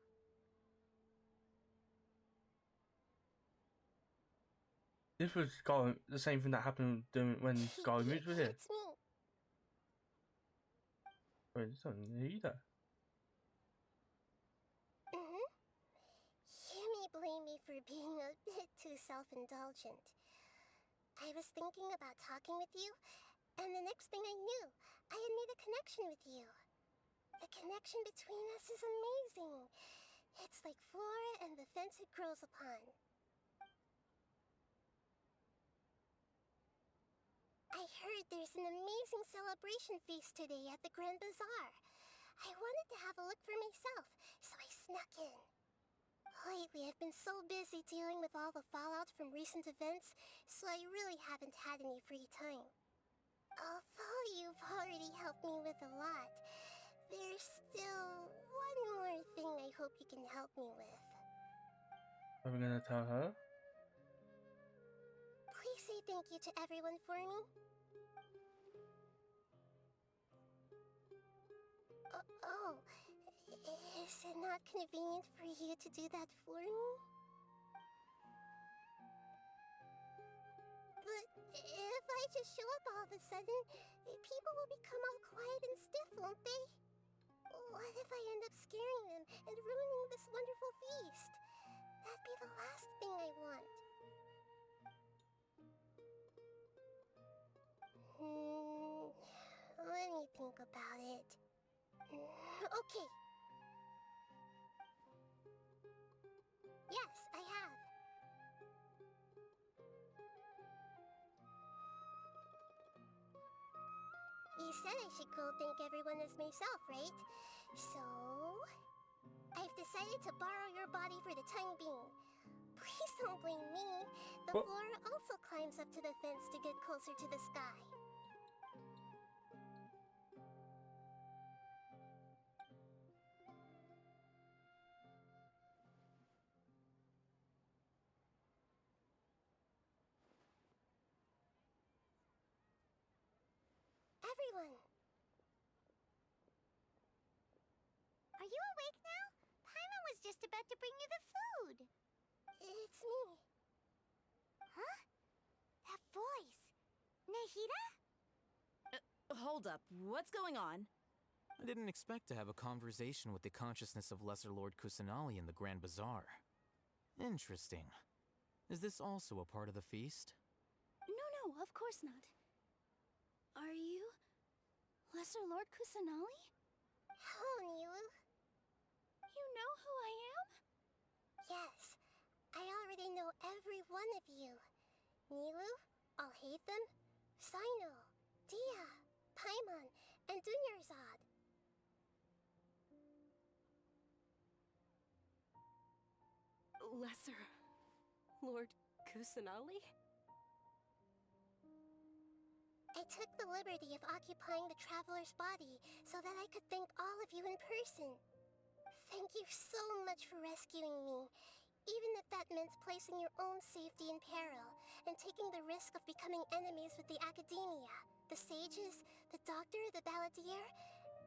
This was the same thing that happened when Sky Moves was here. It's me. Wait, it's not either. You may blame me for being a bit too self-indulgent. I was thinking about talking with you, and the next thing I knew, I had made a connection with you. The connection between us is amazing. It's like flora and the fence it grows upon. I heard there's an amazing celebration feast today at the Grand Bazaar. I wanted to have a look for myself, so I snuck in. Lately, I've been so busy dealing with all the fallout from recent events, so I really haven't had any free time. Although you've already helped me with a lot, there's still one more thing I hope you can help me with. Are we gonna tell her? Please say thank you to everyone for me. Is it not convenient for you to do that for me? But if I just show up all of a sudden, people will become all quiet and stiff, won't they? What if I end up scaring them and ruining this wonderful feast? That'd be the last thing I want. Let me think about it. Okay. Yes, I have. You said I should go thank everyone as myself, right? So, I've decided to borrow your body for the time being. Please don't blame me. The flora also climbs up to the fence to get closer to the sky. everyone. Are you awake now? Paimon was just about to bring you the food. It's me. Huh? That voice. Nahida? Hold up, what's going on? I didn't expect to have a conversation with the consciousness of Lesser Lord Kusanali in the Grand Bazaar. Interesting. Is this also a part of the feast? No, of course not. Are you Lesser Lord Kusanali? Hello, Nilu. You know who I am? Yes, I already know every one of you. Nilu, Alhaitham, Sino, Dia, Paimon, and Dunyarzad. Lesser Lord Kusanali? I took the liberty of occupying the traveler's body so that I could thank all of you in person. Thank you so much for rescuing me, even if that meant placing your own safety in peril and taking the risk of becoming enemies with the Academia, the sages, the doctor, the balladeer,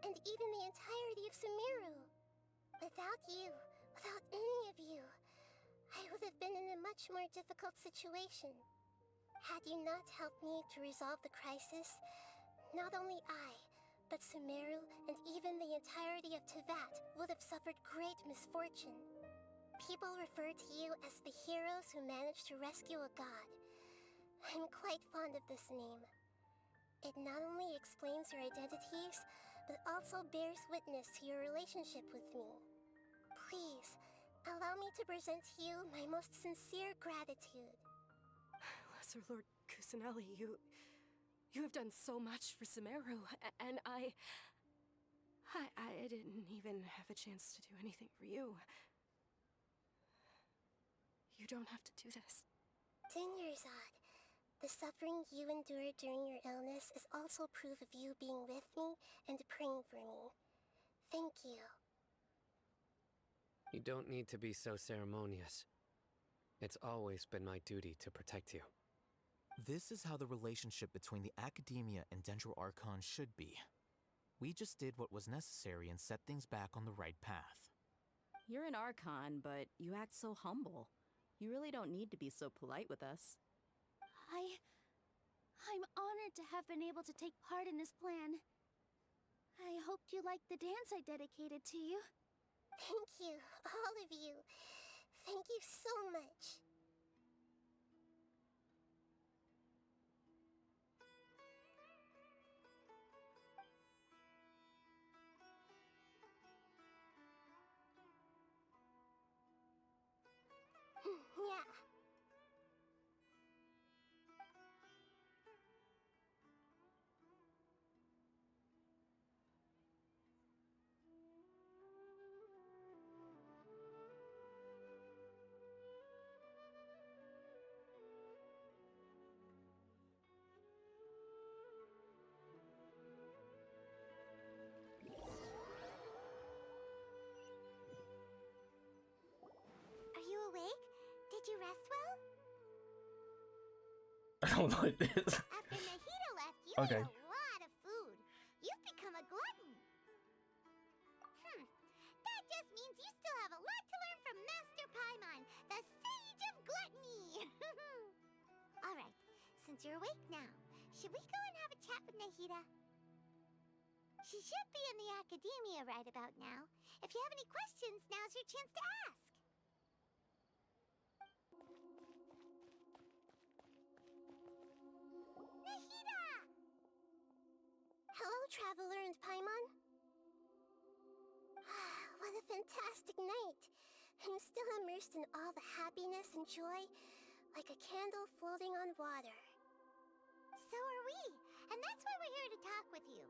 and even the entirety of Sumeru. Without you, without any of you, I would have been in a much more difficult situation. Had you not helped me to resolve the crisis, not only I, but Sumeru and even the entirety of Tevat would have suffered great misfortune. People refer to you as the heroes who managed to rescue a god. I'm quite fond of this name. It not only explains your identities, but also bears witness to your relationship with me. Please, allow me to present to you my most sincere gratitude. Lesser Lord Kusanali, you have done so much for Sumeru, and I didn't even have a chance to do anything for you. You don't have to do this. Dunyarzad, the suffering you endured during your illness is also proof of you being with me and praying for me. Thank you. You don't need to be so ceremonious. It's always been my duty to protect you. This is how the relationship between the Academia and Dendro Archon should be. We just did what was necessary and set things back on the right path. You're an Archon, but you act so humble. You really don't need to be so polite with us. I'm honored to have been able to take part in this plan. I hoped you liked the dance I dedicated to you. Thank you, all of you. Thank you so much. Yeah. Are you awake? Did you rest well? I don't like this. After Nahida left, you Okay. ate a lot of food. You've become a glutton. That just means you still have a lot to learn from Master Paimon, the Sage of Gluttony. Alright, since you're awake now, should we go and have a chat with Nahida? She should be in the Academia right about now. If you have any questions, now's your chance to ask. Nahida! Hello, Traveler and Paimon. What a fantastic night. I'm still immersed in all the happiness and joy, like a candle floating on water. So are we, and that's why we're here to talk with you.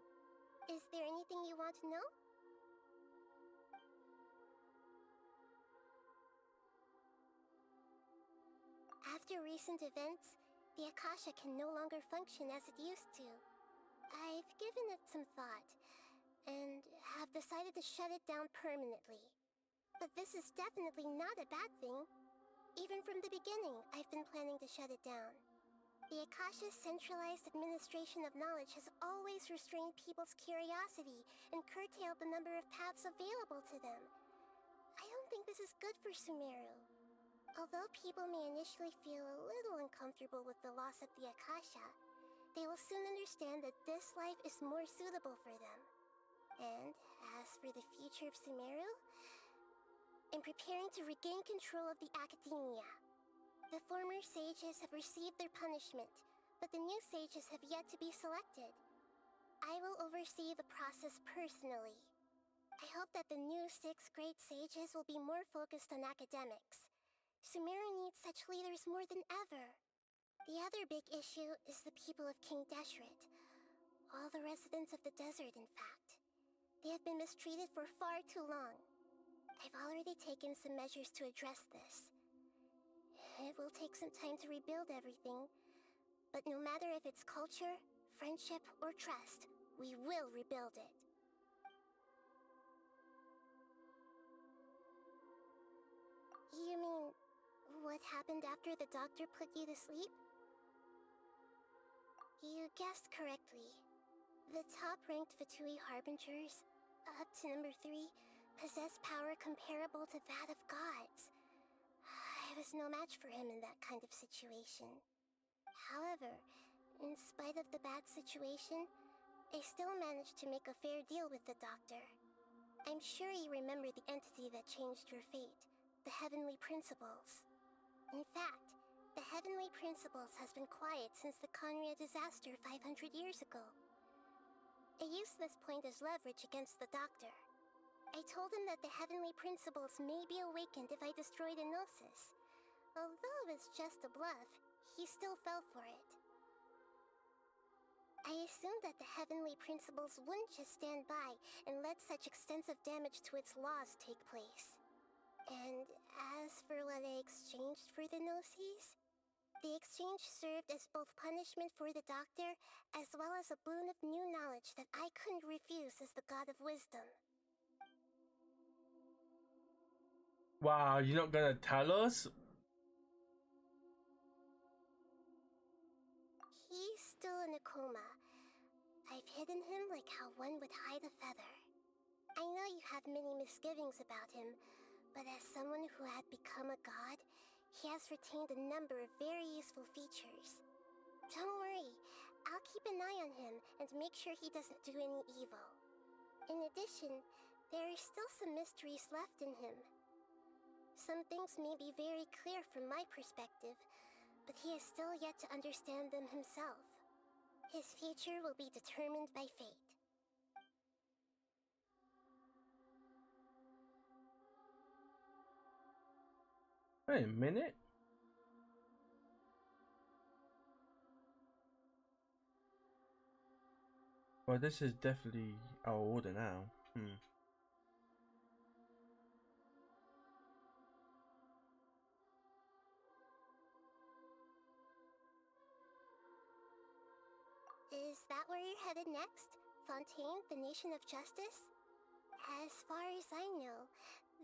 Is there anything you want to know? After recent events, the Akasha can no longer function as it used to. I've given it some thought, and have decided to shut it down permanently. But this is definitely not a bad thing. Even from the beginning, I've been planning to shut it down. The Akasha's centralized administration of knowledge has always restrained people's curiosity and curtailed the number of paths available to them. I don't think this is good for Sumeru. Although people may initially feel a little uncomfortable with the loss of the Akasha, they will soon understand that this life is more suitable for them. And as for the future of Sumeru, I'm preparing to regain control of the academia. The former sages have received their punishment, but the new sages have yet to be selected. I will oversee the process personally. I hope that the new 6th grade sages will be more focused on academics. Sumeru needs such leaders more than ever. The other big issue is the people of King Deshret. All the residents of the desert, in fact. They have been mistreated for far too long. I've already taken some measures to address this. It will take some time to rebuild everything, but no matter if it's culture, friendship, or trust, we will rebuild it. You mean, what happened after the doctor put you to sleep? You guessed correctly. The top-ranked Fatui Harbingers, up to number 3, possess power comparable to that of gods. I was no match for him in that kind of situation. However, in spite of the bad situation, I still managed to make a fair deal with the doctor. I'm sure you remember the entity that changed your fate, the Heavenly Principles. In fact, the Heavenly Principles has been quiet since the Conria disaster 500 years ago. I used this point as leverage against the doctor. I told him that the Heavenly Principles may be awakened if I destroy the Gnosis. Although it's just a bluff, he still fell for it. I assumed that the Heavenly Principles wouldn't just stand by and let such extensive damage to its laws take place. And as for what I exchanged for the Gnosis, the exchange served as both punishment for the doctor as well as a boon of new knowledge that I couldn't refuse as the God of Wisdom. Wow, you're not gonna tell us? He's still in a coma. I've hidden him like how one would hide a feather. I know you have many misgivings about him, but as someone who had become a god, he has retained a number of very useful features. Don't worry, I'll keep an eye on him and make sure he doesn't do any evil. In addition, there are still some mysteries left in him. Some things may be very clear from my perspective, but he is still yet to understand them himself. His future will be determined by fate. Wait a minute. Well, this is definitely our order now. Is that where you're headed next? Fontaine, the Nation of Justice? As far as I know,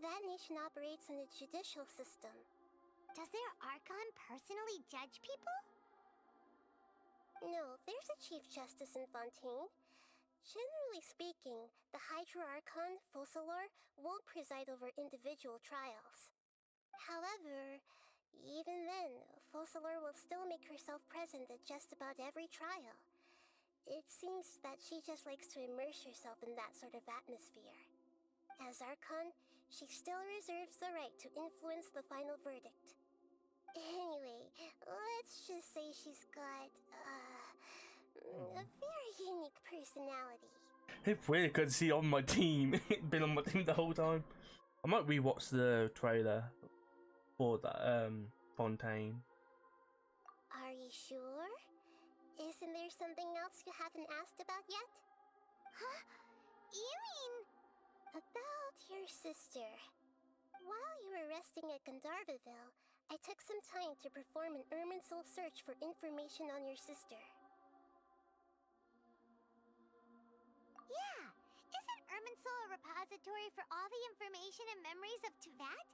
that nation operates in a judicial system. Does their Archon personally judge people? No, there's a Chief Justice in Fontaine. Generally speaking, the Hydra Archon, Focalor, won't preside over individual trials. However, even then, Focalor will still make herself present at just about every trial. It seems that she just likes to immerse herself in that sort of atmosphere. As Archon, she still reserves the right to influence the final verdict. Anyway, let's just say she's got, a very unique personality. It's weird because see on my team, been on my team the whole time. I might rewatch the trailer for that Fontaine. Are you sure? Isn't there something else you haven't asked about yet? Huh? You mean... About your sister. While you were resting at Gandharvaville, I took some time to perform an Irminsul search for information on your sister. Yeah! Isn't Irminsul a repository for all the information and memories of Tevat?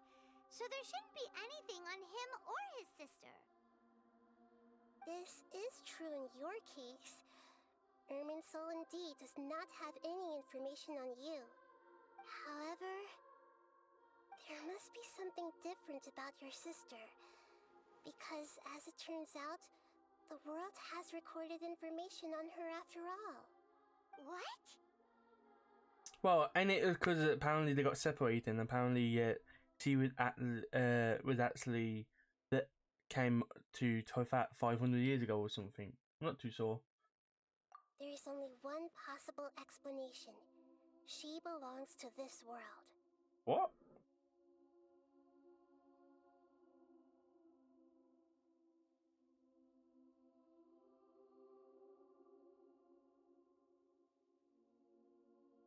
So there shouldn't be anything on him or his sister. The this is true in your case, Irminsul indeed does not have any information on you. However, there must be something different about your sister. Because, as it turns out, the world has recorded information on her after all. What? Well, and it was because apparently they got separated, and apparently she was actually that came to Tofat 500 years ago or something. I'm not too sure. There is only one possible explanation. She belongs to this world. What?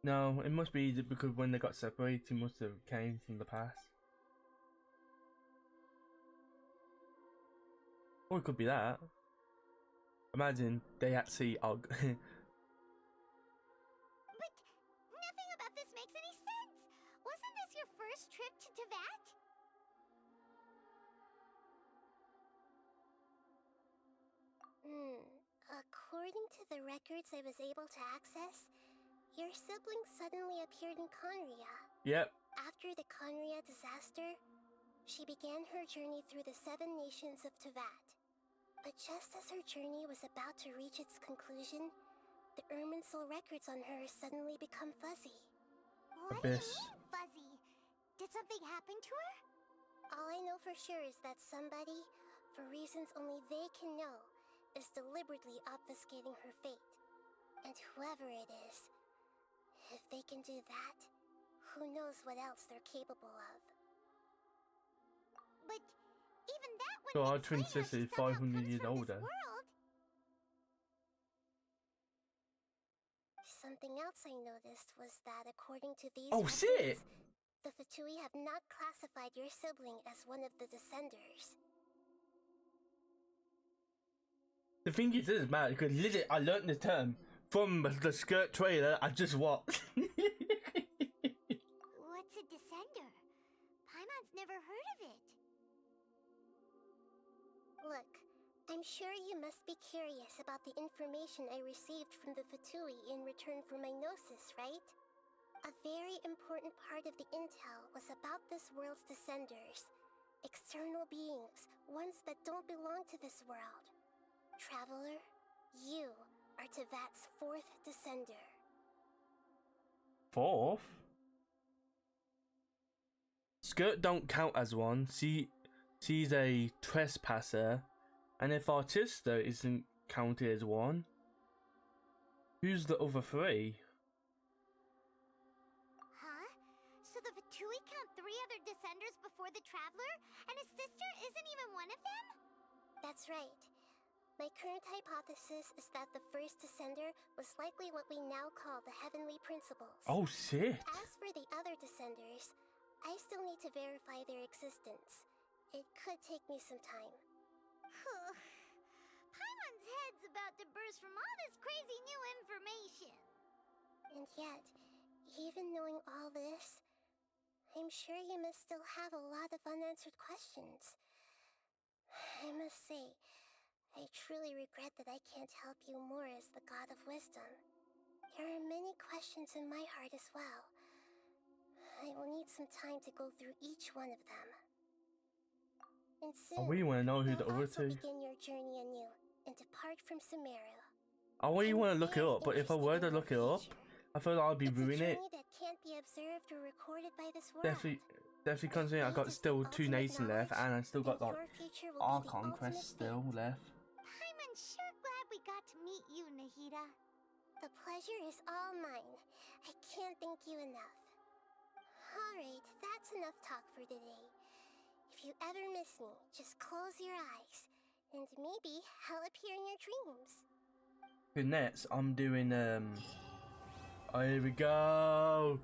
No, it must be because when they got separated, it must have came from the past. Or it could be that. Imagine they actually are. But nothing about this makes any sense. Wasn't this your first trip to Teyvat? According to the records I was able to access, your sibling suddenly appeared in Conria. Yep. After the Conria disaster, she began her journey through the 7 nations of Teyvat. But just as her journey was about to reach its conclusion, the Irminsul records on her suddenly become fuzzy. What do you mean, fuzzy? Did something happen to her? All I know for sure is that somebody, for reasons only they can know, is deliberately obfuscating her fate. And whoever it is, if they can do that, who knows what else they're capable of. But even that So our twin sister is 500 years older. Something else I noticed was that according to these records, the Fatui have not classified your sibling as one of the Descenders. The thing is, it doesn't matter because legit, I learned the term from the skirt trailer I just watched. What's a Descender? Paimon's never heard of it. Look, I'm sure you must be curious about the information I received from the Fatui in return for my gnosis, right? A very important part of the intel was about this world's Descenders. External beings, ones that don't belong to this world. Traveler, you are Teyvat's 4th Descender. 4th? Skirt don't count as one. She's a trespasser. And if Artista isn't counted as one, who's the other 3? Huh? So the Fatui count 3 other Descenders before the Traveler, and his sister isn't even one of them? That's right. My current hypothesis is that the first Descender was likely what we now call the Heavenly Principles. Oh shit! As for the other Descenders, I still need to verify their existence. It could take me some time. Paimon's head's about to burst from all this crazy new information. And yet, even knowing all this, I'm sure you must still have a lot of unanswered questions. I must say, I truly regret that I can't help you more as the God of Wisdom. There are many questions in my heart as well. I will need some time to go through each one of them. And soon, I really want to know who the you'll other also 2. begin your journey anew and depart from Sumeru. I really want to look it up, but if I were to look it up, I feel like I'd be ruining it. That can't be observed or recorded by this world. Definitely considering I got still 2 nations left, and I still got like our conquest still left. I'm sure glad we got to meet you, Nahida. The pleasure is all mine. I can't thank you enough. Alright, that's enough talk for today. If you ever miss me, just close your eyes, and maybe I'll appear in your dreams. Good next, I'm doing here we go.